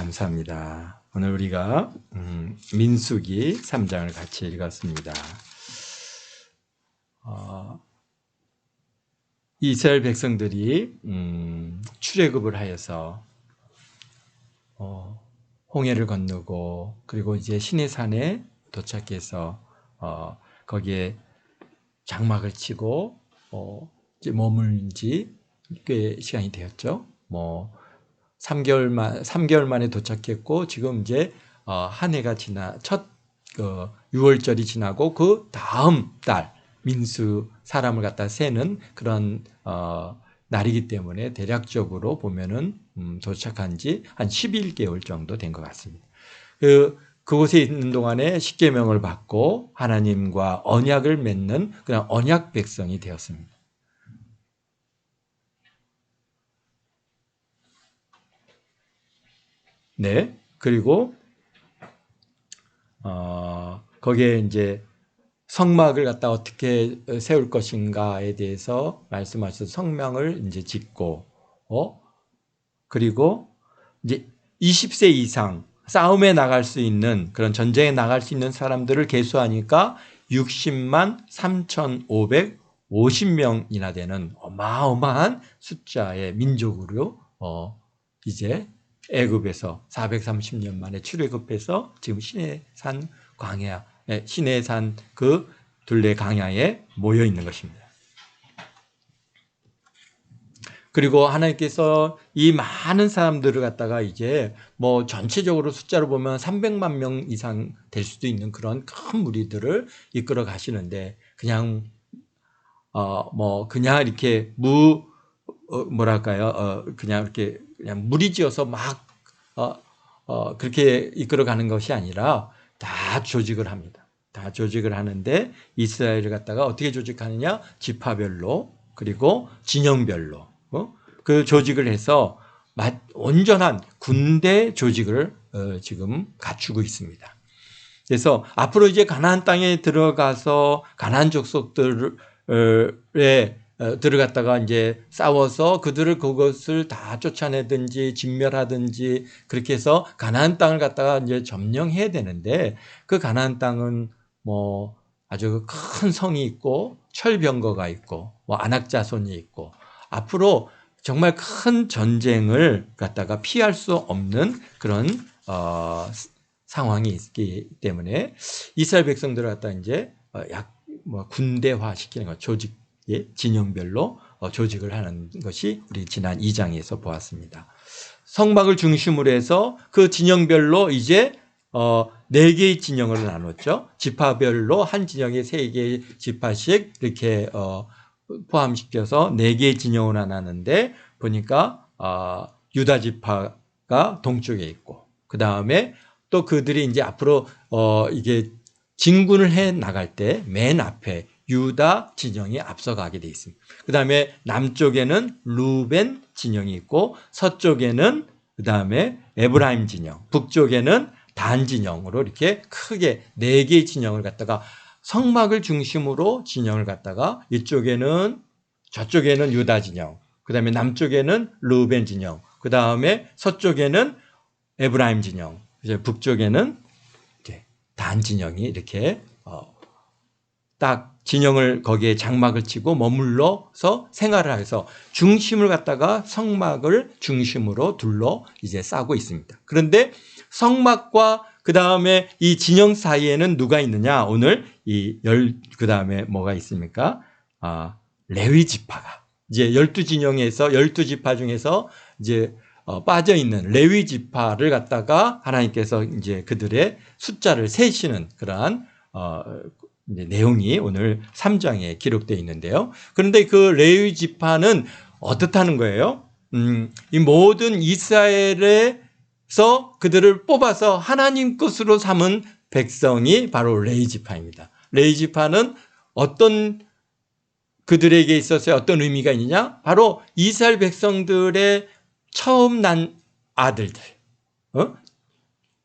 감사합니다. 오늘 우리가 민수기 3장을 같이 읽었습니다. 이스라엘 백성들이 출애굽을 하여서 홍해를 건너고 그리고 이제 시내산에 도착해서 거기에 장막을 치고 이제 머문 지 꽤 시간이 되었죠. 3개월 만에 도착했고 지금 이제 한 해가 첫 6월절이 지나고 그 다음 달 민수 사람을 갖다 세는 그런 날이기 때문에 대략적으로 보면은 도착한 지 한 11개월 정도 된 것 같습니다. 그곳에 있는 동안에 십계명을 받고 하나님과 언약을 맺는 그런 언약 백성이 되었습니다. 네. 그리고 거기에 이제 성막을 갖다 어떻게 세울 것인가에 대해서 말씀하셔서 성막을 이제 짓고 그리고 이제 20세 이상 싸움에 나갈 수 있는 그런 전쟁에 나갈 수 있는 사람들을 계수하니까 60만 3,550명이나 되는 어마어마한 숫자의 민족으로 이제 애굽에서 430년 만에 출애굽해서 지금 시내산 광야, 시내산 그 둘레 강야에 모여 있는 것입니다. 그리고 하나님께서 이 많은 사람들을 갖다가 이제 전체적으로 숫자로 보면 300만 명 이상 될 수도 있는 그런 큰 무리들을 이끌어 가시는데 그냥 그냥 이렇게 그냥 이렇게 그냥 무리지어서 막 그렇게 이끌어가는 것이 아니라 다 조직을 합니다. 다 조직을 하는데 이스라엘을 갖다가 어떻게 조직하느냐? 지파별로 그리고 진영별로 그 조직을 해서 온전한 군대 조직을 지금 갖추고 있습니다. 그래서 앞으로 이제 가나안 땅에 들어가서 가나안 족속들에 들어갔다가 이제 싸워서 그것을 다 쫓아내든지 진멸하든지 그렇게 해서 가나안 땅을 갖다가 이제 점령해야 되는데 그 가나안 땅은 아주 큰 성이 있고 철병거가 있고 안악자손이 있고 앞으로 정말 큰 전쟁을 갖다가 피할 수 없는 그런 상황이 있기 때문에 이스라엘 백성들을 갖다 이제 군대화 시키는 것 조직 진영별로 조직을 하는 것이 우리 지난 2장에서 보았습니다. 성막을 중심으로 해서 그 진영별로 이제 4개의 진영으로 나눴죠. 지파별로 한 진영에 3개의 지파씩 이렇게 포함시켜서 4개의 진영으로 나눴는데 보니까 유다 지파가 동쪽에 있고 그 다음에 또 그들이 이제 앞으로 이게 진군을 해 나갈 때 맨 앞에 유다 진영이 앞서가게 돼 있습니다. 그 다음에 남쪽에는 루벤 진영이 있고 서쪽에는 그 다음에 에브라임 진영, 북쪽에는 단 진영으로 이렇게 크게 4개의 진영을 갖다가 성막을 중심으로 진영을 갖다가 저쪽에는 유다 진영, 그 다음에 남쪽에는 루벤 진영, 그 다음에 서쪽에는 에브라임 진영, 이제 북쪽에는 이제 단 진영이 이렇게 딱 진영을 거기에 장막을 치고 머물러서 생활을 해서 중심을 갖다가 성막을 중심으로 둘러 이제 싸고 있습니다. 그런데 성막과 그 다음에 이 진영 사이에는 누가 있느냐? 오늘 그 다음에 뭐가 있습니까? 레위 지파가 이제 12진영에서 12지파 중에서 이제 빠져 있는 레위 지파를 갖다가 하나님께서 이제 그들의 숫자를 세시는 그러한 내용이 오늘 3장에 기록되어 있는데요. 그런데 그 레위 지파는 어떻다는 거예요? 이 모든 이스라엘에서 그들을 뽑아서 하나님 것으로 삼은 백성이 바로 레위 지파입니다. 레위 지파는 그들에게 있어서 어떤 의미가 있느냐? 바로 이스라엘 백성들의 처음 난 아들들,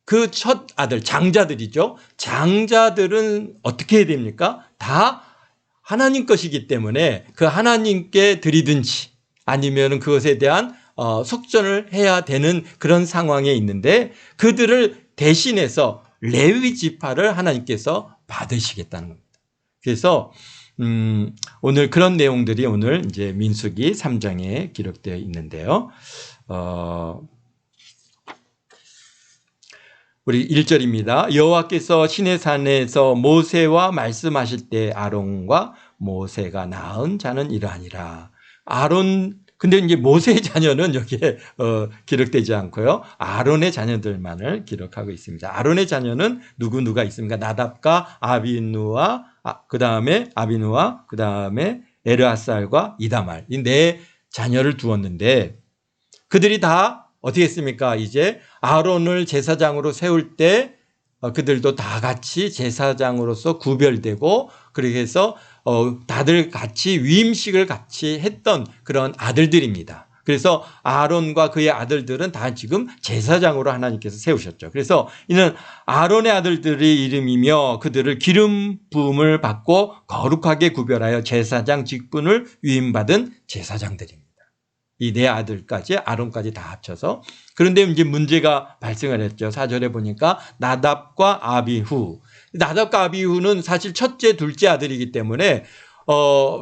그 첫 아들, 장자들이죠. 장자들은 어떻게 해야 됩니까? 다 하나님 것이기 때문에 그 하나님께 드리든지 아니면 그것에 대한 속전을 해야 되는 그런 상황에 있는데 그들을 대신해서 레위 지파를 하나님께서 받으시겠다는 겁니다. 그래서 오늘 그런 내용들이 오늘 이제 민수기 3장에 기록되어 있는데요. 우리 1절입니다. 여호와께서 시내산에서 모세와 말씀하실 때 아론과 모세가 낳은 자는 이러하니라. 아론, 근데 이제 모세의 자녀는 여기에 기록되지 않고요. 아론의 자녀들만을 기록하고 있습니다. 아론의 자녀는 누가 있습니까? 나답과 아비누와 그다음에 에르아살과 이다말, 이 네 자녀를 두었는데 그들이 다 어떻게 했습니까? 이제 아론을 제사장으로 세울 때 그들도 다 같이 제사장으로서 구별되고 그렇게 해서 다들 같이 위임식을 같이 했던 그런 아들들입니다. 그래서 아론과 그의 아들들은 다 지금 제사장으로 하나님께서 세우셨죠. 그래서 이는 아론의 아들들의 이름이며 그들을 기름 부음을 받고 거룩하게 구별하여 제사장 직분을 위임받은 제사장들입니다. 이 네 아들까지 아론까지 다 합쳐서. 그런데 이제 문제가 발생을 했죠. 4절에 보니까 나답과 아비후. 나답과 아비후는 사실 첫째, 둘째 아들이기 때문에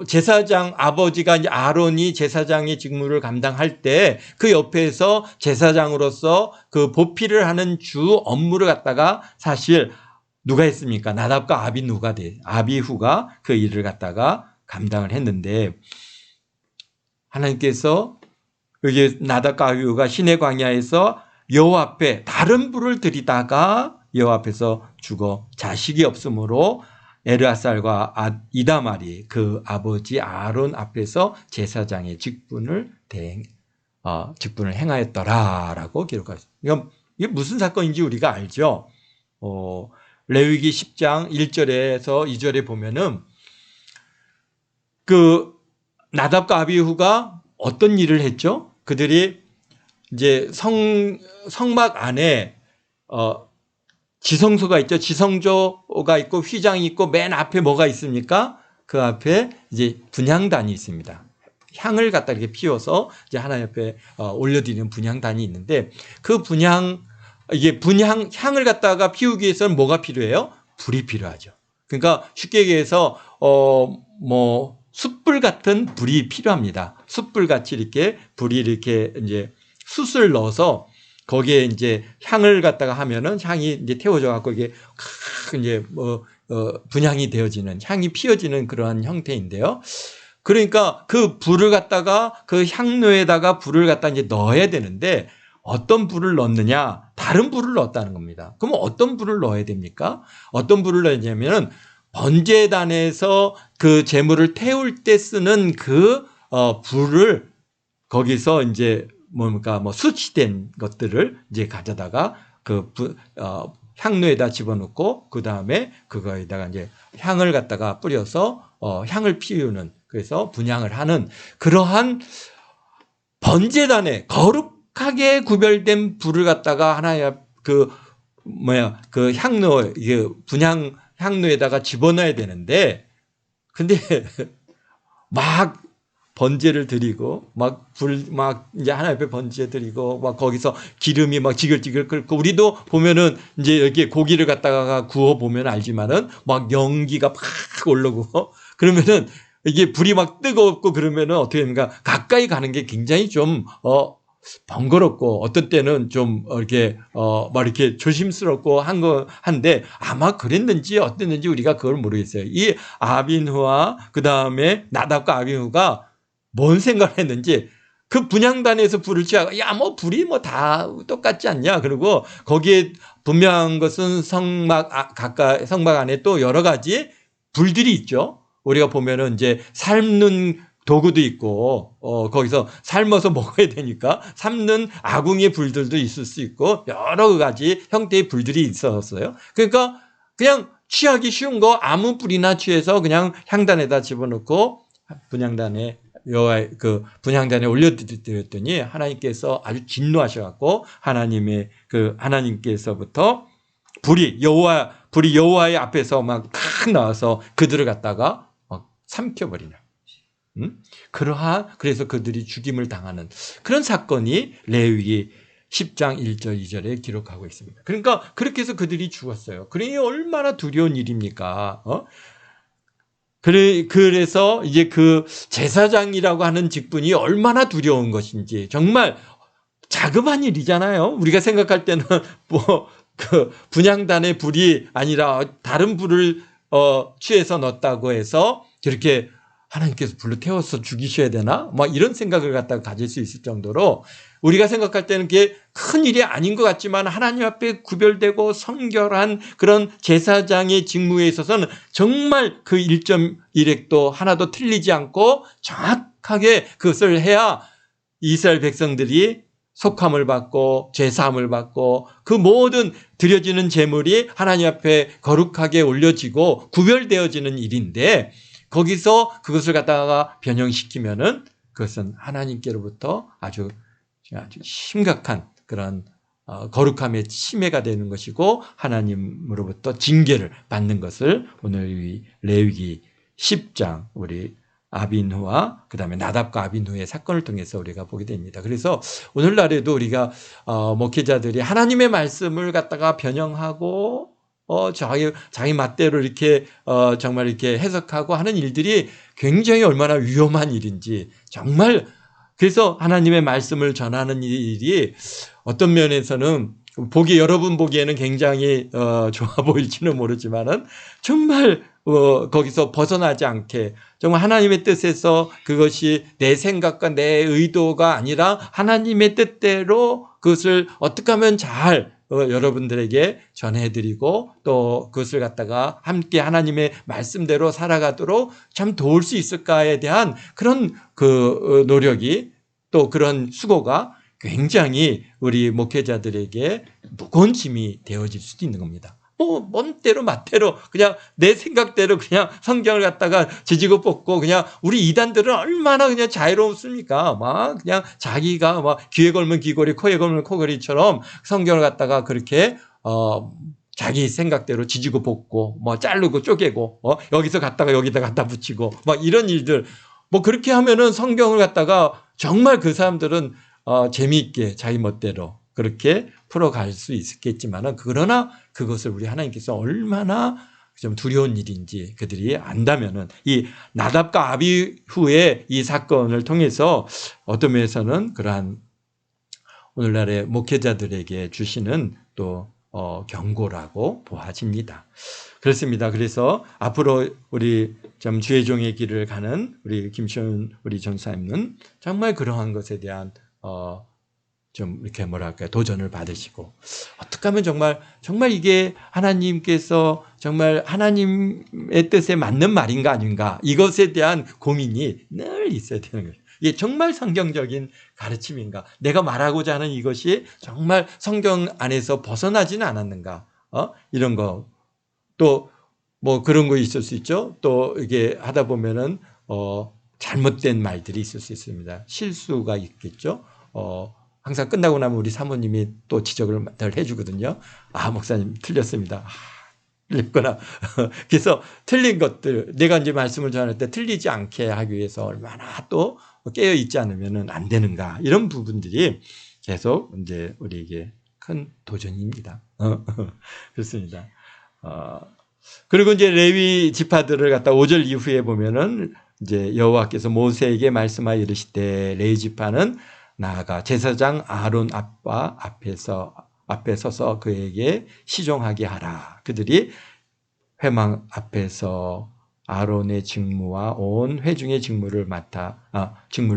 제사장 아버지가 이제 아론이 제사장의 직무를 감당할 때 그 옆에서 제사장으로서 그 보필을 하는 주 업무를 갖다가 사실 누가 했습니까? 나답과 아비후가 그 일을 갖다가 감당을 했는데 하나님께서 여기 나답과 아비후가 시내 광야에서 여호와 앞에 다른 불을 들이다가 여호와 앞에서 죽어 자식이 없으므로 에르아살과 이다말이 그 아버지 아론 앞에서 제사장의 직분을 행하였더라라고 기록하셨습니다. 이게 무슨 사건인지 우리가 알죠. 레위기 10장 1절에서 2절에 보면은 그 나답과 아비후가 어떤 일을 했죠? 그들이 이제 성막 안에 지성소가 있죠. 지성소가 있고 휘장이 있고 맨 앞에 뭐가 있습니까? 그 앞에 이제 분향단이 있습니다. 향을 갖다 이렇게 피워서 이제 하나님 앞에 올려드리는 분향단이 있는데 그 향을 갖다가 피우기 위해서는 뭐가 필요해요? 불이 필요하죠. 그러니까 쉽게 얘기해서 숯불 같은 불이 필요합니다. 숯불 같이 이렇게 불이 이렇게 이제 숯을 넣어서 거기에 이제 향을 갖다가 하면은 향이 이제 태워져 갖고 이게 이제 분향이 되어지는, 향이 피어지는 그러한 형태인데요. 그러니까 그 불을 갖다가 그 향로에다가 불을 갖다 이제 넣어야 되는데 어떤 불을 넣느냐? 다른 불을 넣었다는 겁니다. 그럼 어떤 불을 넣어야 됩니까? 어떤 불을 넣냐면은 번제단에서 그 제물을 태울 때 쓰는 그 불을 거기서 이제 수치된 것들을 이제 가져다가 그 향로에다 집어넣고 그 다음에 그거에다가 이제 향을 갖다가 뿌려서 향을 피우는, 그래서 분향을 하는 그러한 번제단에 거룩하게 구별된 불을 갖다가 하나의 그 향로, 이게 분향 향로에다가 집어넣어야 되는데, 근데 막 번제를 드리고 이제 하나님 앞에 번제 드리고 거기서 기름이 지글지글 끓고, 우리도 보면은 이제 여기 고기를 갖다가 구워 보면 알지만은 연기가 팍 올라오고 그러면은 이게 불이 뜨겁고 그러면은 어떻게 됩니까? 가까이 가는 게 굉장히 좀 번거롭고 어떤 때는 좀 이렇게 조심스럽고 한데 아마 그랬는지 어땠는지 우리가 그걸 모르겠어요. 이 아빈후와 그 다음에 나답과 아빈후가 뭔 생각을 했는지 그 분향단에서 불을 취하고 불이 다 똑같지 않냐. 그리고 거기에 분명한 것은 성막 안에 또 여러 가지 불들이 있죠. 우리가 보면은 이제 삶는 도구도 있고 거기서 삶아서 먹어야 되니까 삶는 아궁이의 불들도 있을 수 있고 여러 가지 형태의 불들이 있었어요. 그러니까 그냥 취하기 쉬운 거 아무 불이나 취해서 그냥 향단에다 집어넣고 여호와의 그 분향단에 올려드렸더니 하나님께서 아주 진노하셔갖고 하나님께서부터 불이 여호와의 앞에서 막 나와서 그들을 갖다가 삼켜버리냐. 그래서 그들이 죽임을 당하는 그런 사건이 레위기 10장 1절 2절에 기록하고 있습니다. 그러니까 그렇게 해서 그들이 죽었어요. 그러니 얼마나 두려운 일입니까? 그래서 이제 그 제사장이라고 하는 직분이 얼마나 두려운 것인지, 정말 자그마한 일이잖아요. 우리가 생각할 때는 뭐 그 분향단의 불이 아니라 다른 불을 취해서 넣었다고 해서 저렇게 하나님께서 불로 태워서 죽이셔야 되나? 막 이런 생각을 갖다가 가질 수 있을 정도로 우리가 생각할 때는 그게 큰 일이 아닌 것 같지만 하나님 앞에 구별되고 성결한 그런 제사장의 직무에 있어서는 정말 그 1.1획도 하나도 틀리지 않고 정확하게 그것을 해야 이스라엘 백성들이 속함을 받고 죄사함을 받고 그 모든 드려지는 제물이 하나님 앞에 거룩하게 올려지고 구별되어지는 일인데, 거기서 그것을 갖다가 변형시키면은 그것은 하나님께로부터 아주 심각한 그런 거룩함의 침해가 되는 것이고 하나님으로부터 징계를 받는 것을 오늘 이 레위기 10장 우리 아빈후와 그다음에 나답과 아빈후의 사건을 통해서 우리가 보게 됩니다. 그래서 오늘날에도 우리가 목회자들이 하나님의 말씀을 갖다가 변형하고 자기 맛대로 이렇게 정말 이렇게 해석하고 하는 일들이 굉장히 얼마나 위험한 일인지, 정말 그래서 하나님의 말씀을 전하는 일이 어떤 면에서는 여러분 보기에는 굉장히 좋아 보일지는 모르지만은 정말 거기서 벗어나지 않게 정말 하나님의 뜻에서 그것이 내 생각과 내 의도가 아니라 하나님의 뜻대로 그것을 어떻게 하면 잘 여러분들에게 전해드리고 또 그것을 갖다가 함께 하나님의 말씀대로 살아가도록 참 도울 수 있을까에 대한 그런 그 노력이 또 그런 수고가 굉장히 우리 목회자들에게 무거운 짐이 되어질 수도 있는 겁니다. 멋대로 맛대로 그냥 내 생각대로 그냥 성경을 갖다가 지지고 뽑고, 그냥 우리 이단들은 얼마나 그냥 자유롭습니까? 막 그냥 자기가 막 귀에 걸면 귀걸이, 코에 걸면 코걸이처럼 성경을 갖다가 그렇게 자기 생각대로 지지고 볶고 뭐 자르고 쪼개고 여기서 갖다가 여기다 갖다 붙이고 막 이런 일들, 뭐 그렇게 하면은 성경을 갖다가 정말 그 사람들은 재미있게 자기 멋대로 그렇게 풀어갈 수 있겠지만은, 그러나 그것을 우리 하나님께서 얼마나 좀 두려운 일인지 그들이 안다면은 이 나답과 아비후의 이 사건을 통해서 어떤 면에서는 그러한 오늘날의 목회자들에게 주시는 또 경고라고 보아집니다. 그렇습니다. 그래서 앞으로 우리 좀 주의 종의 길을 가는 우리 김시원 우리 전사님은 정말 그러한 것에 대한 좀 이렇게 뭐랄까요, 도전을 받으시고 어떻게 하면 정말 이게 하나님께서 정말 하나님의 뜻에 맞는 말인가 아닌가, 이것에 대한 고민이 늘 있어야 되는 거예요. 이게 정말 성경적인 가르침인가, 내가 말하고자 하는 이것이 정말 성경 안에서 벗어나지는 않았는가, 이런 거. 또 뭐 그런 거 있을 수 있죠. 또 이게 하다 보면은 잘못된 말들이 있을 수 있습니다. 실수가 있겠죠. 항상 끝나고 나면 우리 사모님이 또 지적을 늘 해주거든요. 목사님 틀렸습니다. 틀렸구나. 그래서 틀린 것들, 내가 이제 말씀을 전할 때 틀리지 않게 하기 위해서 얼마나 또 깨어 있지 않으면 안 되는가, 이런 부분들이 계속 이제 우리에게 큰 도전입니다. 그렇습니다. 그리고 이제 레위 지파들을 갖다 5절 이후에 보면은 이제 여호와께서 모세에게 말씀하여 이르시되 레위 지파는 나아가 제사장 아론 앞에 서서 그에게 시종하게 하라. 그들이 회막 앞에서 아론의 직무와 온 회중의 직무를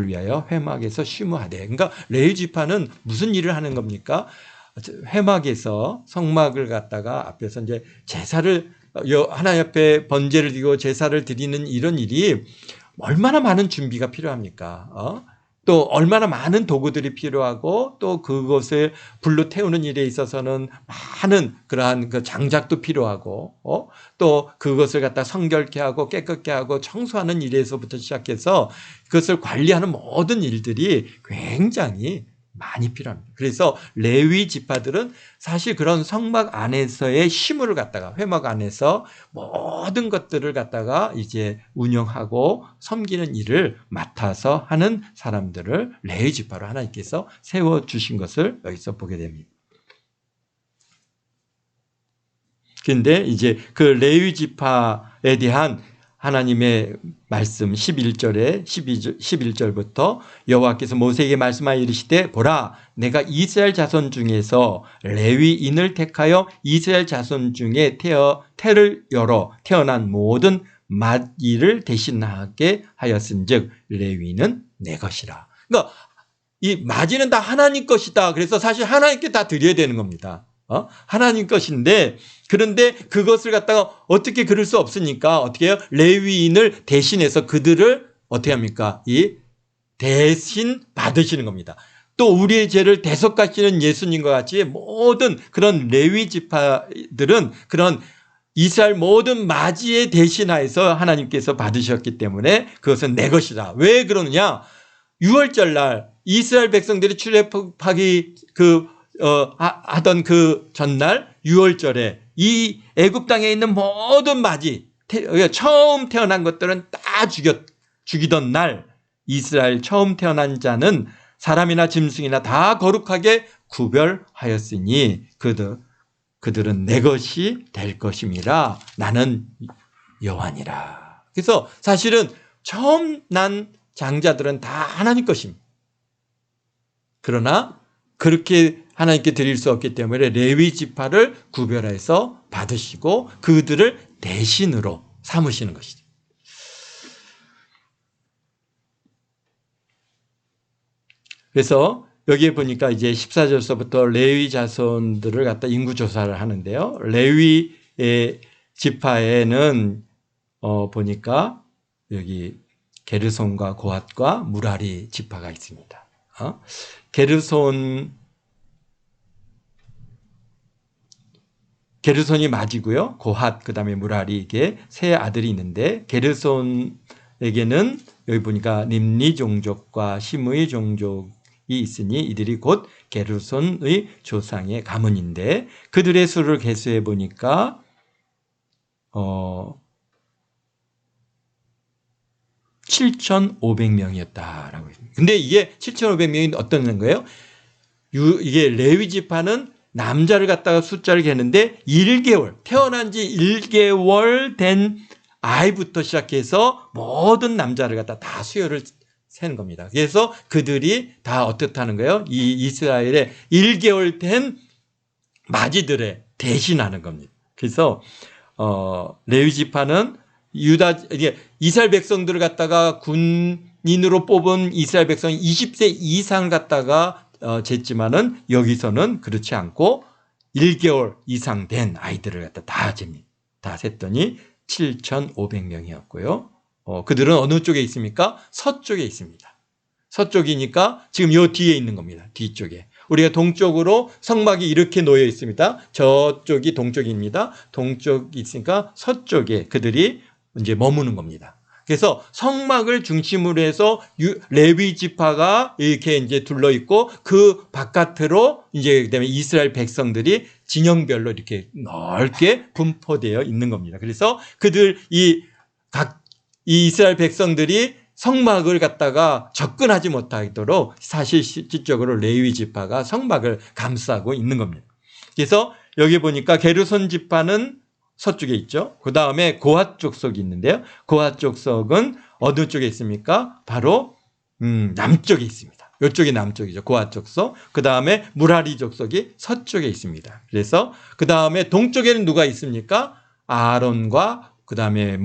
위하여 회막에서 쉬무하되. 그러니까 레위 지파는 무슨 일을 하는 겁니까? 회막에서 성막을 갖다가 앞에서 이제 제사를 하나님 앞에 번제를 드리고 제사를 드리는 이런 일이 얼마나 많은 준비가 필요합니까? 또 얼마나 많은 도구들이 필요하고 또 그것을 불로 태우는 일에 있어서는 많은 그러한 그 장작도 필요하고 또 그것을 갖다 성결케 하고 깨끗게 하고 청소하는 일에서부터 시작해서 그것을 관리하는 모든 일들이 굉장히 많이 필요합니다. 그래서 레위 지파들은 사실 그런 성막 안에서의 시물을 갖다가 회막 안에서 모든 것들을 갖다가 이제 운영하고 섬기는 일을 맡아서 하는 사람들을 레위 지파로 하나님께서 세워 주신 것을 여기서 보게 됩니다. 그런데 이제 그 레위 지파에 대한 하나님의 말씀 11절에 11절부터 여호와께서 모세에게 말씀하여 이르시되 보라 내가 이스라엘 자손 중에서 레위인을 택하여 이스라엘 자손 중에 태를 열어 태어난 모든 맏일을 대신하게 하였은즉 레위인은 내 것이라. 그러니까 이 맏일은 다 하나님 것이다. 그래서 사실 하나님께 다 드려야 되는 겁니다. 하나님 것인데 그런데 그것을 갖다가 어떻게 그럴 수 없으니까 어떻게 해요? 레위인을 대신해서 그들을 어떻게 합니까? 이 대신 받으시는 겁니다. 또 우리의 죄를 대속하시는 예수님과 같이 모든 그런 레위 지파들은 그런 이스라엘 모든 맞이에 대신하여서 하나님께서 받으셨기 때문에 그것은 내 것이다. 왜 그러느냐? 6월절 날 이스라엘 백성들이 출애굽하기 하던 그 전날 6월절에 이 애굽 땅에 있는 모든 맞이 처음 태어난 것들은 다 죽이던 날 이스라엘 처음 태어난 자는 사람이나 짐승이나 다 거룩하게 구별하였으니 그들은 내 것이 될 것임이라 나는 여호와니라. 그래서 사실은 처음 난 장자들은 다 하나님 것입니다. 그러나 그렇게 하나님께 드릴 수 없기 때문에 레위 지파를 구별해서 받으시고 그들을 대신으로 삼으시는 것이죠. 그래서 여기에 보니까 이제 14절서부터 레위 자손들을 갖다 인구 조사를 하는데요. 레위의 지파에는 보니까 여기 게르손과 고핫과 무라리 지파가 있습니다. 게르손이 맞이고요. 고핫 그다음에 무라리 이게 세 아들이 있는데 게르손에게는 여기 보니까 림리 종족과 시므의 종족이 있으니 이들이 곧 게르손의 조상의 가문인데 그들의 수를 계수해 보니까 7,500명이었다라고 했습니다. 근데 이게 7,500명이 어떤 거예요? 이게 레위 지파는 남자를 갖다가 숫자를 개는데 1개월, 태어난 지 1개월 된 아이부터 시작해서 모든 남자를 갖다 다 수요를 세는 겁니다. 그래서 그들이 다 어떻다는 거예요? 이 이스라엘의 1개월 된 마지들의 대신하는 겁니다. 그래서 레위 지파는 이스라엘 백성들을 갖다가 군인으로 뽑은 이스라엘 백성 20세 이상을 갖다가 쟀지만은 여기서는 그렇지 않고 1개월 이상 된 아이들을 갖다 다 잽니다. 다 셌더니 7,500명이었고요. 그들은 어느 쪽에 있습니까? 서쪽에 있습니다. 서쪽이니까 지금 요 뒤에 있는 겁니다. 뒤쪽에. 우리가 동쪽으로 성막이 이렇게 놓여 있습니다. 저쪽이 동쪽입니다. 동쪽이 있으니까 서쪽에 그들이 이제 머무는 겁니다. 그래서 성막을 중심으로 해서 레위 지파가 이렇게 이제 둘러 있고 그 바깥으로 이제 그다음에 이스라엘 백성들이 진영별로 이렇게 넓게 분포되어 있는 겁니다. 그래서 이 이스라엘 백성들이 성막을 갖다가 접근하지 못하도록 사실 실질적으로 레위 지파가 성막을 감싸고 있는 겁니다. 그래서 여기 보니까 게르손 지파는 서쪽에 있죠. 그 다음에 고핫 족속이 있는데요. 고핫 족속은 어느 쪽에 있습니까? 바로 남쪽에 있습니다. 이쪽이 남쪽이죠. 고핫 족속. 그 다음에 무라리 족속이 서쪽에 있습니다. 그래서 그 다음에 동쪽에는 누가 있습니까? 아론과 그 다음에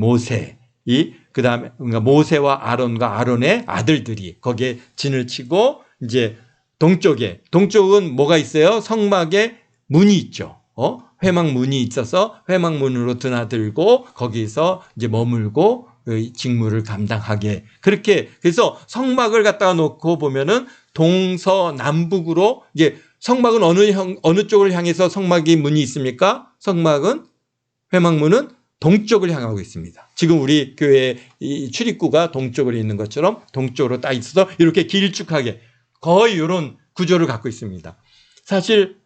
그 다음에 모세와 아론과 아론의 아들들이 거기에 진을 치고 이제 동쪽은 뭐가 있어요? 성막에 문이 있죠. 회막문이 있어서 회막문으로 드나들고 거기서 이제 머물고 직무를 감당하게 그렇게 그래서 성막을 갖다가 놓고 보면은 동서남북으로 이제 성막은 어느 쪽을 향해서 성막이 문이 있습니까? 회막문은 동쪽을 향하고 있습니다. 지금 우리 교회 이 출입구가 동쪽으로 있는 것처럼 동쪽으로 딱 있어서 이렇게 길쭉하게 거의 이런 구조를 갖고 있습니다. 사실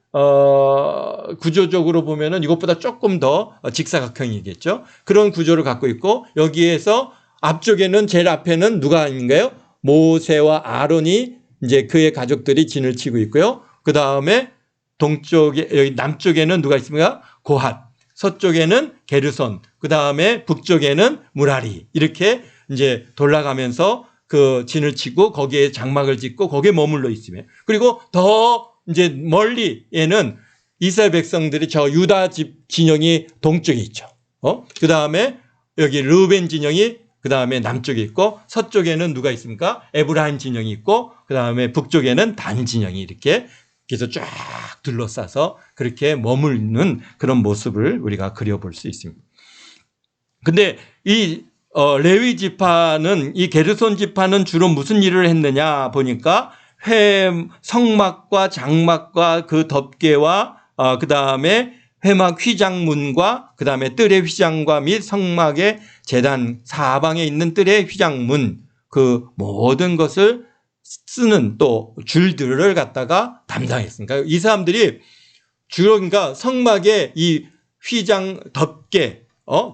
구조적으로 보면은 이것보다 조금 더 직사각형이겠죠. 그런 구조를 갖고 있고 여기에서 앞쪽에는 제일 앞에는 누가 있는가요? 모세와 아론이 이제 그의 가족들이 진을 치고 있고요. 그 다음에 동쪽에 여기 남쪽에는 누가 있습니까? 고핫. 서쪽에는 게르손. 그 다음에 북쪽에는 무라리. 이렇게 이제 돌아가면서 그 진을 치고 거기에 장막을 짓고 거기에 머물러 있으며 그리고 더 이제 멀리에는 이스라엘 백성들이 저 유다 집 진영이 동쪽에 있죠. 그 다음에 여기 르우벤 진영이 그 다음에 남쪽에 있고 서쪽에는 누가 있습니까? 에브라임 진영이 있고 그 다음에 북쪽에는 단 진영이 이렇게 그래서 쫙 둘러싸서 그렇게 머무는 그런 모습을 우리가 그려볼 수 있습니다. 근데 이 레위 지파는 이 게르손 지파는 주로 무슨 일을 했느냐 보니까 성막과 장막과 그 덮개와 그 다음에 회막 휘장문과 그 다음에 뜰의 휘장과 및 성막의 제단 사방에 있는 뜰의 휘장문 그 모든 것을 쓰는 또 줄들을 갖다가 담당했으니까 이 사람들이 주로 그러니까 성막의 이 휘장 덮개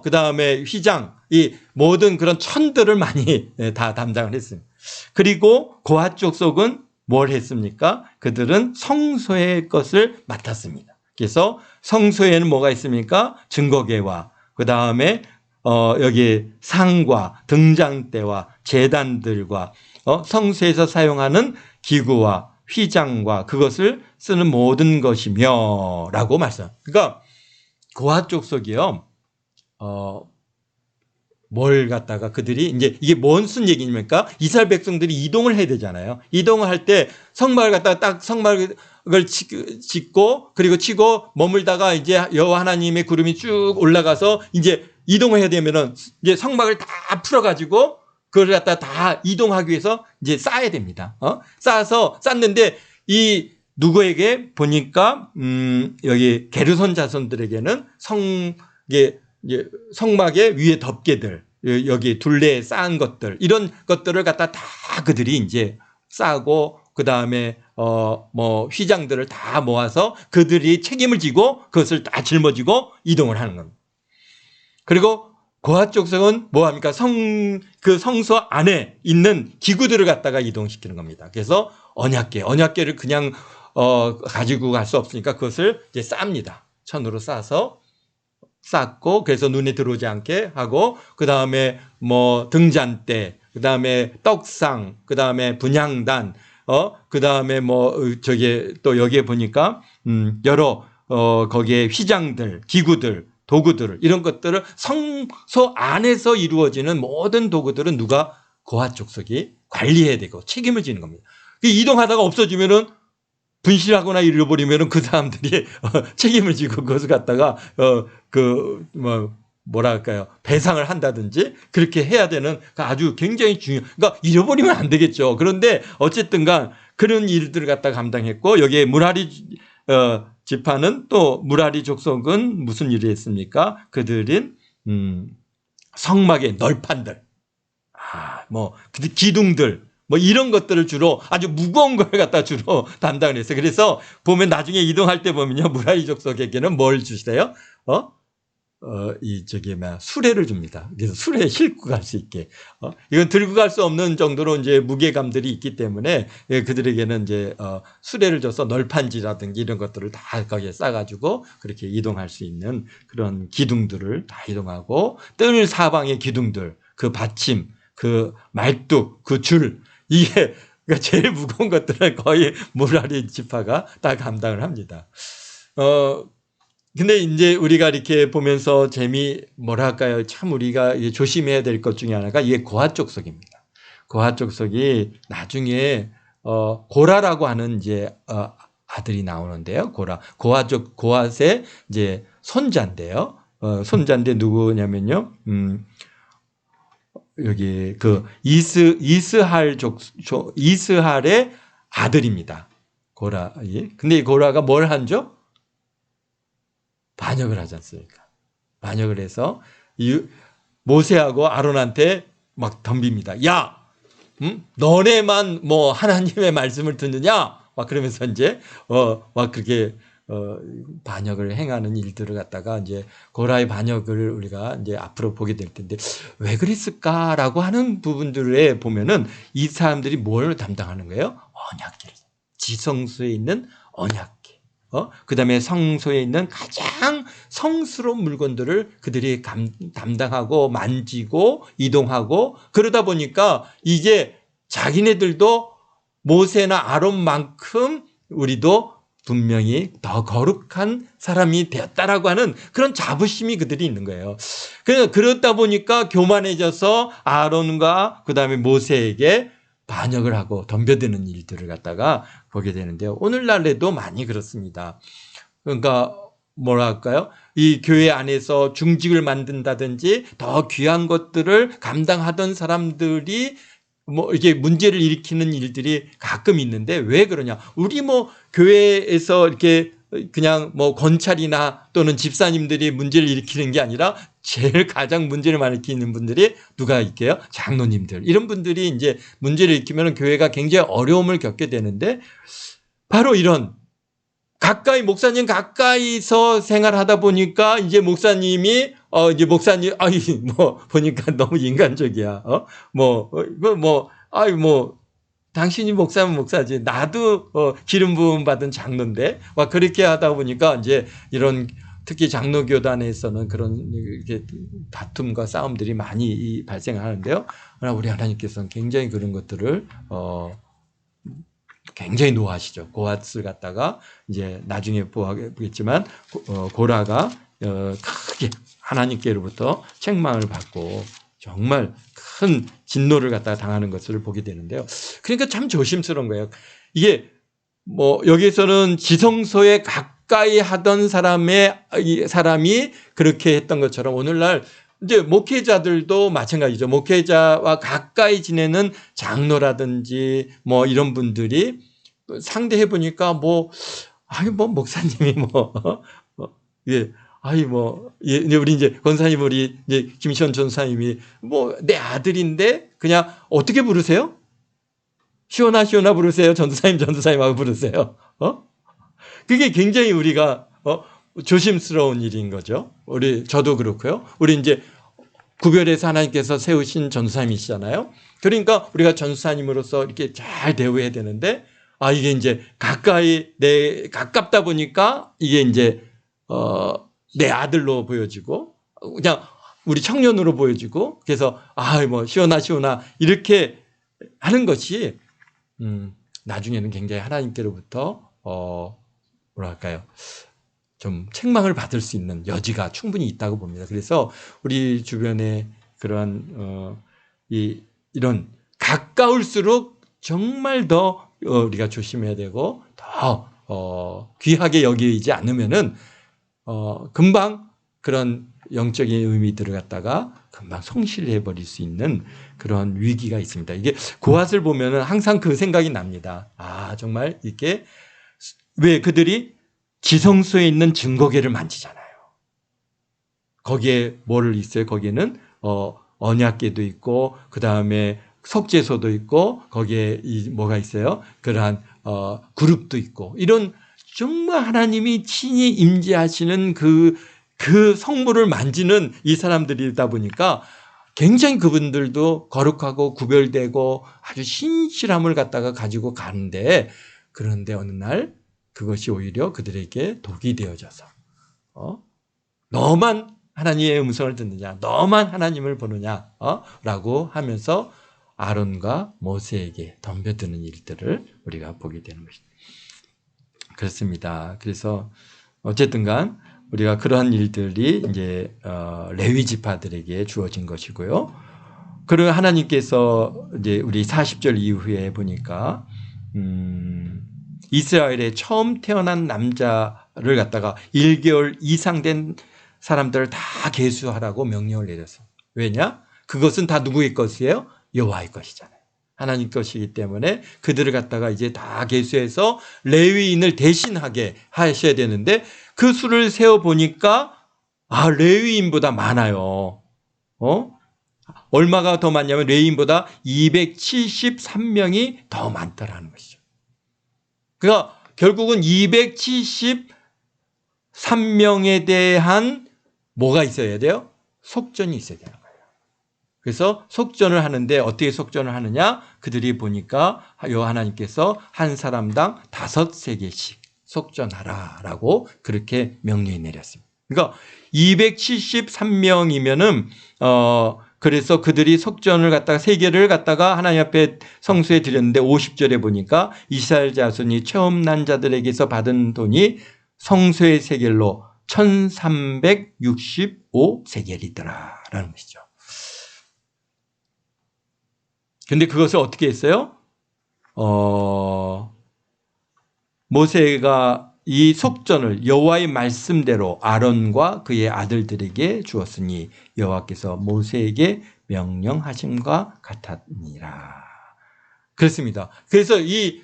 그 다음에 휘장 이 모든 그런 천들을 많이 다 담당을 했습니다. 그리고 고핫 족속은 뭘 했습니까? 그들은 성소의 것을 맡았습니다. 그래서 성소에는 뭐가 있습니까? 증거궤와 그 다음에 여기 상과 등잔대와 제단들과 성소에서 사용하는 기구와 휘장과 그것을 쓰는 모든 것이며 라고 말씀. 그러니까 고핫 족속이요. 뭘 갖다가 그들이 이제 이게 무슨 얘기입니까? 이스라엘 백성들이 이동을 해야 되잖아요. 이동을 할 때 성막을 갖다가 딱 성막을 짓고 그리고 치고 머물다가 이제 여호와 하나님의 구름이 쭉 올라가서 이제 이동을 해야 되면은 이제 성막을 다 풀어가지고 그걸 갖다 다 이동하기 위해서 이제 쌓아야 됩니다. 쌓아서 쌓는데 이 누구에게 보니까 여기 게르손 자손들에게는 성막의 위에 덮개들 여기 둘레에 쌓은 것들 이런 것들을 갖다 다 그들이 이제 쌓고 그 다음에 뭐 휘장들을 다 모아서 그들이 책임을 지고 그것을 다 짊어지고 이동을 하는 겁니다. 그리고 고핫 족속은 뭐 합니까? 그 성소 안에 있는 기구들을 갖다가 이동시키는 겁니다. 그래서 언약궤를 그냥 가지고 갈 수 없으니까 그것을 이제 쌉니다. 천으로 싸서 쌓고 그래서 눈에 들어오지 않게 하고 그 다음에 뭐 등잔대, 그 다음에 떡상, 그 다음에 분향단, 그 다음에 뭐 저기 또 여기에 보니까 여러 거기에 휘장들, 기구들, 도구들 이런 것들을 성소 안에서 이루어지는 모든 도구들은 누가 고핫 족속이 관리해야 되고 책임을 지는 겁니다. 이동하다가 없어지면은 분실하거나 잃어버리면은 그 사람들이 책임을 지고 그것을 갖다가 뭐랄까요 배상을 한다든지 그렇게 해야 되는 아주 굉장히 그러니까 잃어버리면 안 되겠죠. 그런데 어쨌든간 그런 일들을 갖다가 감당했고 여기에 무라리 지파는 또 무라리 족속은 무슨 일을 했습니까? 그들은 성막의 널판들, 뭐 기둥들. 뭐 이런 것들을 주로 아주 무거운 걸 갖다 주로 담당을 했어요. 그래서 보면 나중에 이동할 때 보면요. 무라리 족속에게는 뭘 주세요? 수레를 줍니다. 그래서 수레에 싣고 갈 수 있게. 이건 들고 갈 수 없는 정도로 이제 무게감들이 있기 때문에 그들에게는 이제 수레를 줘서 널판지라든지 이런 것들을 다 거기에 싸가지고 그렇게 이동할 수 있는 그런 기둥들을 다 이동하고 뜰 사방의 기둥들, 그 받침, 그 말뚝, 그 줄 이게 제일 무거운 것들은 거의 무라리 지파가 다 감당을 합니다. 근데 이제 우리가 이렇게 보면서 뭐랄까요. 참 우리가 조심해야 될 것 중에 하나가 이게 고핫 족속입니다. 고핫 족속이 나중에, 고라라고 하는 이제, 아들이 나오는데요. 고핫의 이제 손자인데요. 손자인데 누구냐면요. 여기 이스할의 아들입니다. 고라. 근데 이 고라가 뭘 한죠? 반역을 하지 않습니까? 반역을 해서 모세하고 아론한테 막 덤빕니다. 야, 너네만 뭐 하나님의 말씀을 듣느냐? 막 그러면서 이제 막 그렇게 반역을 행하는 일들을 갖다가 이제 고라의 반역을 우리가 이제 앞으로 보게 될 텐데 왜 그랬을까라고 하는 부분들에 보면은 이 사람들이 뭘 담당하는 거예요? 언약궤. 지성소에 있는 언약궤. 그다음에 성소에 있는 가장 성스러운 물건들을 그들이 담당하고 만지고 이동하고 그러다 보니까 이게 자기네들도 모세나 아론만큼 우리도 분명히 더 거룩한 사람이 되었다라고 하는 그런 자부심이 그들이 있는 거예요. 그러다 보니까 교만해져서 아론과 그다음에 모세에게 반역을 하고 덤벼드는 일들을 갖다가 보게 되는데요. 오늘날에도 많이 그렇습니다. 그러니까 뭐랄까요? 이 교회 안에서 중직을 만든다든지 더 귀한 것들을 감당하던 사람들이 뭐 이게 문제를 일으키는 일들이 가끔 있는데 왜 그러냐? 우리 뭐 교회에서 이렇게 그냥 뭐 권찰이나 또는 집사님들이 문제를 일으키는 게 아니라 제일 가장 문제를 많이 일으키는 분들이 누가 있게요? 장로님들. 이런 분들이 이제 문제를 일으키면 교회가 굉장히 어려움을 겪게 되는데 바로 이런 가까이 목사님 가까이서 생활하다 보니까 이제 목사님이 이제 목사님 뭐 보니까 너무 인간적이야. 당신이 목사면 목사지. 나도 기름 부음 받은 장로인데 막 그렇게 하다 보니까 이제 이런 특히 장로 교단에서는 그런 이렇게 다툼과 싸움들이 많이 발생하는데요. 그러나 우리 하나님께서는 굉장히 그런 것들을 굉장히 노하시죠. 고앗을 갖다가 이제 나중에 보겠지만 고라가 크게 하나님께로부터 책망을 받고 정말 큰 진노를 갖다가 당하는 것을 보게 되는데요. 그러니까 참 조심스러운 거예요. 이게 뭐 여기서는 지성소에 가까이 하던 사람이 그렇게 했던 것처럼 오늘날 이제 목회자들도 마찬가지죠. 목회자와 가까이 지내는 장로라든지 뭐 이런 분들이 상대해 보니까 목사님이 우리 이제 권사님 우리 이제 김시원 전사님이 내 아들인데 그냥 어떻게 부르세요? 시원아 부르세요. 전도사님하고 부르세요. 그게 굉장히 우리가 조심스러운 일인 거죠. 저도 그렇고요. 우리 이제 구별해서 하나님께서 세우신 전도사님이시잖아요. 그러니까 우리가 전도사님으로서 이렇게 잘 대우해야 되는데 이게 이제 가깝다 보니까 이게 이제 내 아들로 보여지고 그냥 우리 청년으로 보여지고 그래서 시원아 이렇게 하는 것이 나중에는 굉장히 하나님께로부터 뭐랄까요? 좀 책망을 받을 수 있는 여지가 충분히 있다고 봅니다. 그래서 우리 주변에 그러한 이런 가까울수록 정말 더 우리가 조심해야 되고 더 귀하게 여기지 않으면은 금방 그런 영적인 의미들을 갖다가 금방 성실해 버릴 수 있는 그런 위기가 있습니다. 이게 고앗을 보면은 항상 그 생각이 납니다. 정말 이게 왜 그들이 지성소에 있는 증거궤를 만지잖아요. 거기에 뭐를 있어요? 거기에는 언약궤도 있고 그 다음에 속죄소도 있고 거기에 뭐가 있어요? 그러한 그룹도 있고 이런 정말 하나님이 친히 임재하시는 그 성물을 만지는 이 사람들이다 보니까 굉장히 그분들도 거룩하고 구별되고 아주 신실함을 갖다가 가지고 가는데 그런데 어느 날 그것이 오히려 그들에게 독이 되어져서 너만 하나님의 음성을 듣느냐 너만 하나님을 보느냐 라고 하면서 아론과 모세에게 덤벼드는 일들을 우리가 보게 되는 것입니다. 그렇습니다. 그래서 어쨌든 간 우리가 그러한 일들이 이제 레위 지파들에게 주어진 것이고요. 그리고 하나님께서 이제 우리 40절 이후에 보니까 이스라엘에 처음 태어난 남자를 갖다가 1개월 이상 된 사람들을 다 계수하라고 명령을 내렸어요. 왜냐? 그것은 다 누구의 것이에요? 여호와의 것이잖아요. 하나님 것이기 때문에 그들을 갖다가 이제 다 계수해서 레위인을 대신하게 하셔야 되는데 그 수를 세어 보니까 레위인보다 많아요. 얼마가 더 많냐면 레위인보다 273명이 더 많다라는 것이죠. 그러니까 결국은 273명에 대한 뭐가 있어야 돼요? 속전이 있어야 되는 거예요. 그래서 속전을 하는데 어떻게 속전을 하느냐? 그들이 보니까 하나님께서 한 사람당 5세계씩 속전하라라고 그렇게 명령이 내렸습니다. 그러니까 273명이면은 그래서 그들이 속전을 갖다가 3개를 갖다가 하나님 앞에 성소에 드렸는데 50절에 보니까 이스라엘 자손이 처음 난 자들에게서 받은 돈이 성소의 세겔로 1365세겔이더라라는 것이죠. 근데 그것을 어떻게 했어요? 모세가 이 속전을 여호와의 말씀대로 아론과 그의 아들들에게 주었으니 여호와께서 모세에게 명령하심과 같았니라. 그렇습니다. 그래서 이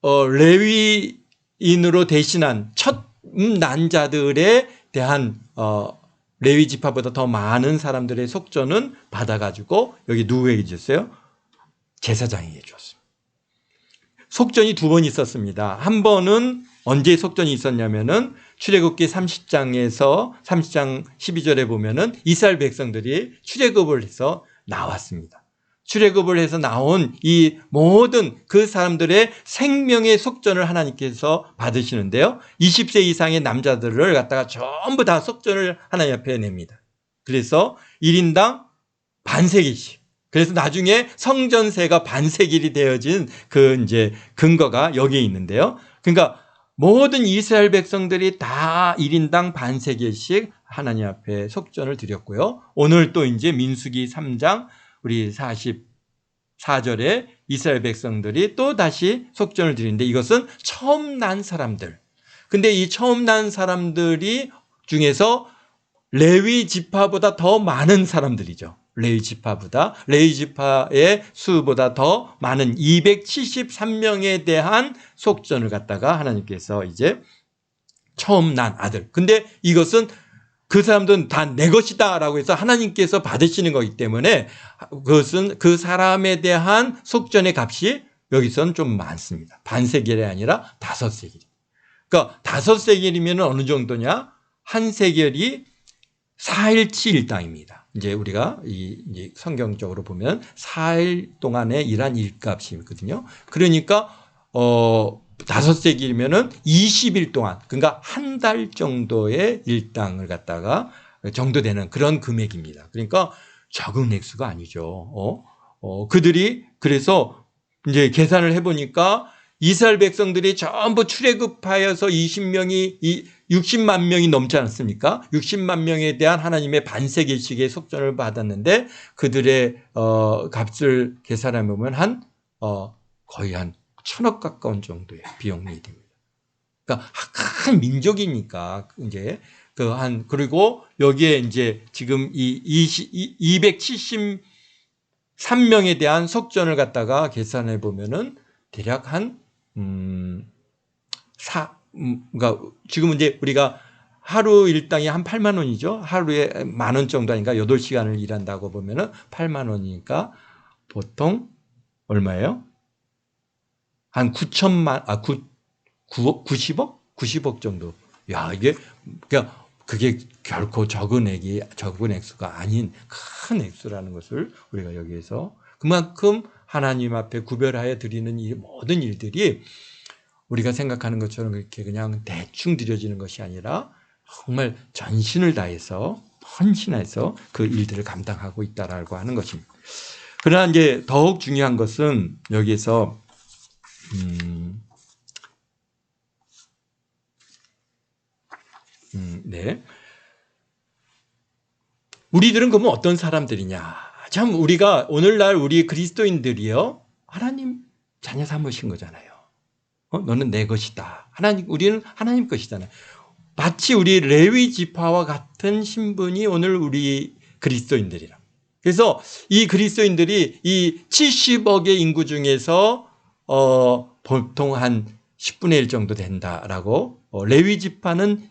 레위인으로 대신한 첫 난자들에 대한 레위 지파보다 더 많은 사람들의 속전은 받아가지고 여기 누구에게 줬어요? 제사장에게 줬습니다. 속전이 2번 있었습니다. 한 번은 언제 속전이 있었냐면은 출애굽기 30장에서 30장 12절에 보면은 이스라엘 백성들이 출애굽을 해서 나왔습니다. 출애굽을 해서 나온 이 모든 그 사람들의 생명의 속전을 하나님께서 받으시는데요. 20세 이상의 남자들을 갖다가 전부 다 속전을 하나님 앞에 냅니다. 그래서 1인당 반세기씩. 그래서 나중에 성전세가 반세길이 되어진 그 이제 근거가 여기에 있는데요. 그러니까 모든 이스라엘 백성들이 다 1인당 반세길씩 하나님 앞에 속전을 드렸고요. 오늘 또 이제 민수기 3장 우리 44절에 이스라엘 백성들이 또 다시 속전을 드리는데 이것은 처음 난 사람들. 근데 이 처음 난 사람들이 중에서 레위 지파보다 더 많은 사람들이죠. 레위 지파의 수보다 더 많은 273명에 대한 속전을 갖다가 하나님께서 이제 처음 난 아들. 근데 이것은 그 사람들은 다 내 것이다라고 해서 하나님께서 받으시는 거기 때문에 그것은 그 사람에 대한 속전의 값이 여기서는 좀 많습니다. 반세겔이 아니라 5세겔. 그러니까 5세겔이면 어느 정도냐? 한 세겔이 4일치 일당입니다. 이제 우리가 이제 성경적으로 보면 4일 동안에 일한 일값이거든요. 그러니까 5세기면은 20일 동안, 그러니까 한 달 정도의 일당을 갖다가 정도 되는 그런 금액입니다. 그러니까 적은 액수가 아니죠. 그들이 그래서 이제 계산을 해보니까 이스라엘 백성들이 전부 출애굽하여서 60만 명이 넘지 않았습니까? 60만 명에 대한 하나님의 반세기씩의 속전을 받았는데 그들의 값을 계산해 보면 거의 한 1,000억 가까운 정도의 비용이 됩니다. 그러니까 큰 민족이니까 이제 그리고 여기에 이제 지금 이 273명에 대한 속전을 갖다가 계산해 보면은 대략 그러니까 지금 이제 우리가 하루 일당이 한 8만 원이죠. 하루에 10,000원 정도 하니까 8시간을 일한다고 보면은 8만 원이니까 보통 얼마예요? 한 90억 정도. 야, 그게 결코 적은 액수가 아닌 큰 액수라는 것을 우리가 여기에서 그만큼 하나님 앞에 구별하여 드리는 이 모든 일들이 우리가 생각하는 것처럼 이렇게 그냥 대충 드려지는 것이 아니라 정말 전신을 다해서 헌신해서 그 일들을 감당하고 있다라고 하는 것입니다. 그러나 이제 더욱 중요한 것은 여기에서 네. 우리들은 그러면 어떤 사람들이냐? 참 우리가 오늘날 우리 그리스도인들이요 하나님 자녀 삼으신 거잖아요. 너는 내 것이다. 우리는 하나님 것이잖아요. 마치 우리 레위 지파와 같은 신분이 오늘 우리 그리스도인들이라. 그래서 이 그리스도인들이 이 70억의 인구 중에서 보통 한 10분의 1 정도 된다라고 레위 지파는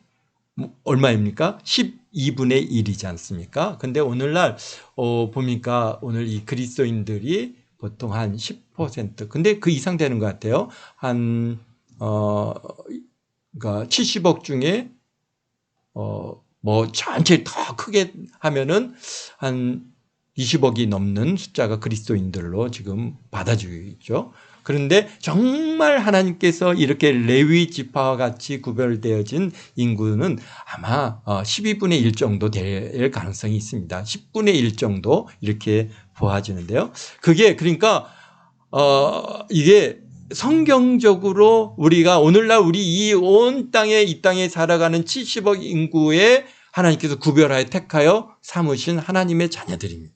얼마입니까? 12분의 1이지 않습니까? 근데 오늘날 보니까 오늘 이 그리스도인들이 보통 한 10%. 근데 그 이상 되는 것 같아요. 한 그러니까 70억 중에 뭐 전체 더 크게 하면은 한 20억이 넘는 숫자가 그리스도인들로 지금 받아주고 있죠. 그런데 정말 하나님께서 이렇게 레위 지파와 같이 구별되어진 인구는 아마 12분의 1 정도 될 가능성이 있습니다. 10분의 1 정도 이렇게 보아지는데요. 그게 그러니까 이게 성경적으로 우리가 오늘날 우리 이 온 땅에 이 땅에 살아가는 70억 인구에 하나님께서 구별하여 택하여 삼으신 하나님의 자녀들입니다.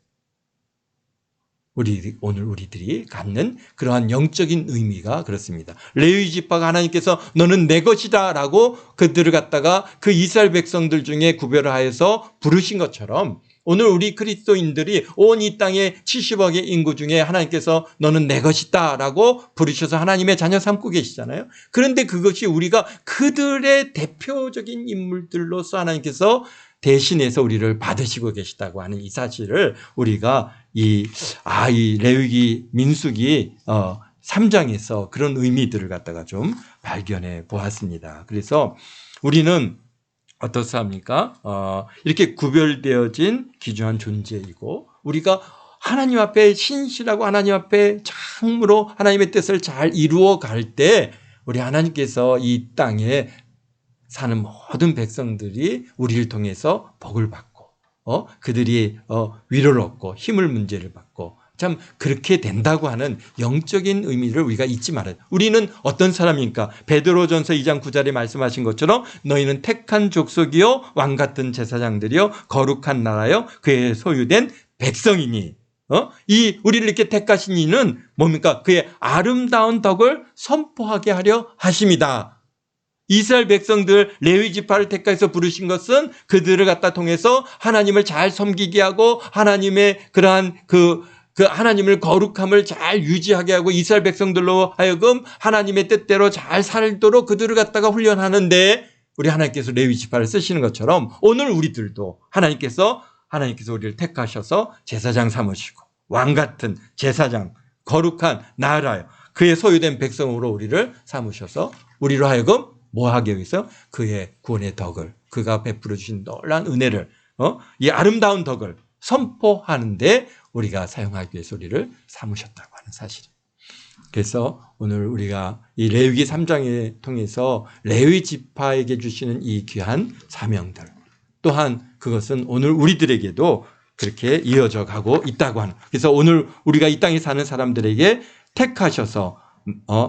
오늘 우리들이 갖는 그러한 영적인 의미가 그렇습니다. 레위 지파가 하나님께서 너는 내 것이다 라고 그들을 갖다가 그 이스라엘 백성들 중에 구별하여서 부르신 것처럼 오늘 우리 그리스도인들이 온 이 땅의 70억의 인구 중에 하나님께서 너는 내 것이다 라고 부르셔서 하나님의 자녀 삼고 계시잖아요. 그런데 그것이 우리가 그들의 대표적인 인물들로서 하나님께서 대신해서 우리를 받으시고 계시다고 하는 이 사실을 우리가 이 레위기 민수기 3장에서 그런 의미들을 갖다가 좀 발견해 보았습니다. 그래서 우리는 어떻습니까? 이렇게 구별되어진 귀중한 존재이고 우리가 하나님 앞에 신실하고 하나님 앞에 참으로 하나님의 뜻을 잘 이루어 갈 때 우리 하나님께서 이 땅에 사는 모든 백성들이 우리를 통해서 복을 받고 그들이 위로를 얻고 힘을 문제를 받고 참 그렇게 된다고 하는 영적인 의미를 우리가 잊지 말아요. 우리는 어떤 사람입니까? 베드로전서 2장 9절에 말씀하신 것처럼 너희는 택한 족속이요 왕 같은 제사장들이요 거룩한 나라요 그의 소유된 백성이니 이 우리를 이렇게 택하신 이는 뭡니까? 그의 아름다운 덕을 선포하게 하려 하심이다. 이스라엘 백성들 레위 지파를 택해서 부르신 것은 그들을 갖다 통해서 하나님을 잘 섬기게 하고 하나님의 그러한 그 하나님을 거룩함을 잘 유지하게 하고 이스라엘 백성들로 하여금 하나님의 뜻대로 잘 살도록 그들을 갖다가 훈련하는데 우리 하나님께서 레위 지파를 쓰시는 것처럼 오늘 우리들도 하나님께서 우리를 택하셔서 제사장 삼으시고 왕 같은 제사장 거룩한 나라요 그의 소유된 백성으로 우리를 삼으셔서 우리로 하여금 뭐 하기 위해서 그의 구원의 덕을 그가 베풀어 주신 놀라운 은혜를 이 아름다운 덕을 선포하는데 우리가 사용하기 위해서 우리를 삼으셨다고 하는 사실이에요. 그래서 오늘 우리가 이 레위기 3장을 통해서 레위 지파에게 주시는 이 귀한 사명들 또한 그것은 오늘 우리들에게도 그렇게 이어져 가고 있다고 하는 그래서 오늘 우리가 이 땅에 사는 사람들에게 택하셔서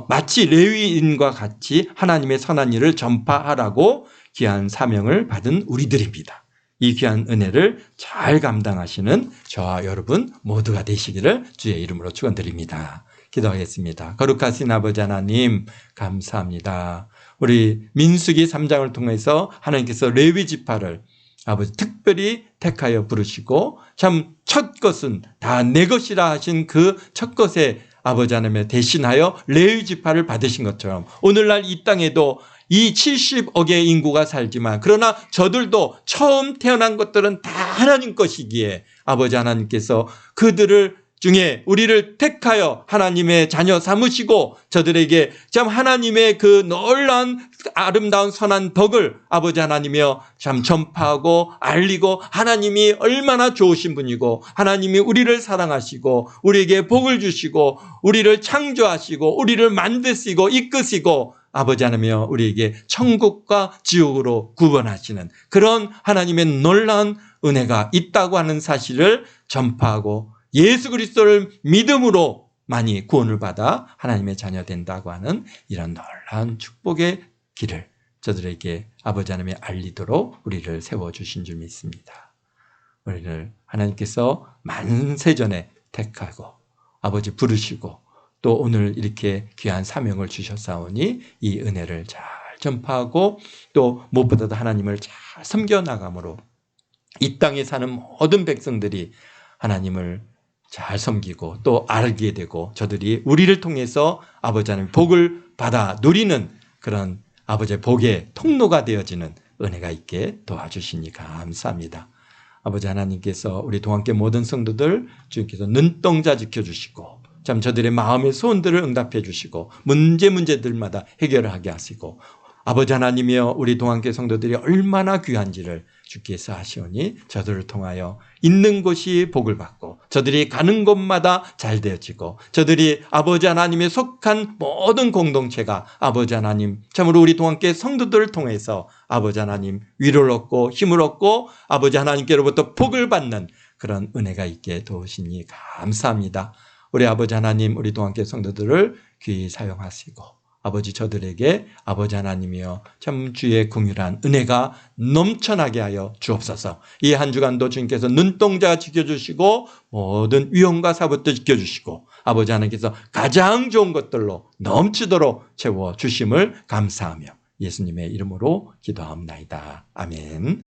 마치 레위인과 같이 하나님의 선한 일을 전파하라고 귀한 사명을 받은 우리들입니다. 이 귀한 은혜를 잘 감당하시는 저와 여러분 모두가 되시기를 주의 이름으로 축원드립니다. 기도하겠습니다. 거룩하신 아버지 하나님 감사합니다. 우리 민수기 3장을 통해서 하나님께서 레위 지파를 아버지 특별히 택하여 부르시고 참 첫 것은 다 내 것이라 하신 그 첫 것에 아버지 하나님의 대신하여 레위 지파를 받으신 것처럼 오늘날 이 땅에도 이 70억의 인구가 살지만 그러나 저들도 처음 태어난 것들은 다 하나님 것이기에 아버지 하나님께서 그들을 중에 우리를 택하여 하나님의 자녀 삼으시고 저들에게 참 하나님의 그 놀라운 아름다운 선한 덕을 아버지 하나님이여 참 전파하고 알리고 하나님이 얼마나 좋으신 분이고 하나님이 우리를 사랑하시고 우리에게 복을 주시고 우리를 창조하시고 우리를 만드시고 이끄시고 아버지 하나님이여 우리에게 천국과 지옥으로 구분하시는 그런 하나님의 놀라운 은혜가 있다고 하는 사실을 전파하고 예수 그리스도를 믿음으로 많이 구원을 받아 하나님의 자녀 된다고 하는 이런 놀라운 축복의 길을 저들에게 아버지 하나님이 알리도록 우리를 세워주신 줄 믿습니다. 우리를 하나님께서 만세전에 택하고 아버지 부르시고 또 오늘 이렇게 귀한 사명을 주셨사오니 이 은혜를 잘 전파하고 또 무엇보다도 하나님을 잘 섬겨나감으로 이 땅에 사는 모든 백성들이 하나님을 잘 섬기고 또 알게 되고 저들이 우리를 통해서 아버지 하나님 복을 받아 누리는 그런 아버지의 복의 통로가 되어지는 은혜가 있게 도와주시니 감사합니다. 아버지 하나님께서 우리 동안교회 모든 성도들 주님께서 눈동자 지켜주시고 참 저들의 마음의 소원들을 응답해 주시고 문제들마다 해결하게 하시고 아버지 하나님이여 우리 동안교회 성도들이 얼마나 귀한지를 주께서 아시오니 저들을 통하여 있는 곳이 복을 받고 저들이 가는 곳마다 잘 되어지고 저들이 아버지 하나님에 속한 모든 공동체가 아버지 하나님 참으로 우리 동안교회 성도들을 통해서 아버지 하나님 위로를 얻고 힘을 얻고 아버지 하나님께로부터 복을 받는 그런 은혜가 있게 도우시니 감사합니다. 우리 아버지 하나님 우리 동안교회 성도들을 귀히 사용하시고 아버지 저들에게 아버지 하나님이여 참 주의 긍휼한 은혜가 넘쳐나게 하여 주옵소서. 이 한 주간도 주님께서 눈동자 지켜주시고 모든 위험과 사부터 지켜주시고 아버지 하나님께서 가장 좋은 것들로 넘치도록 채워주심을 감사하며 예수님의 이름으로 기도하옵나이다. 아멘.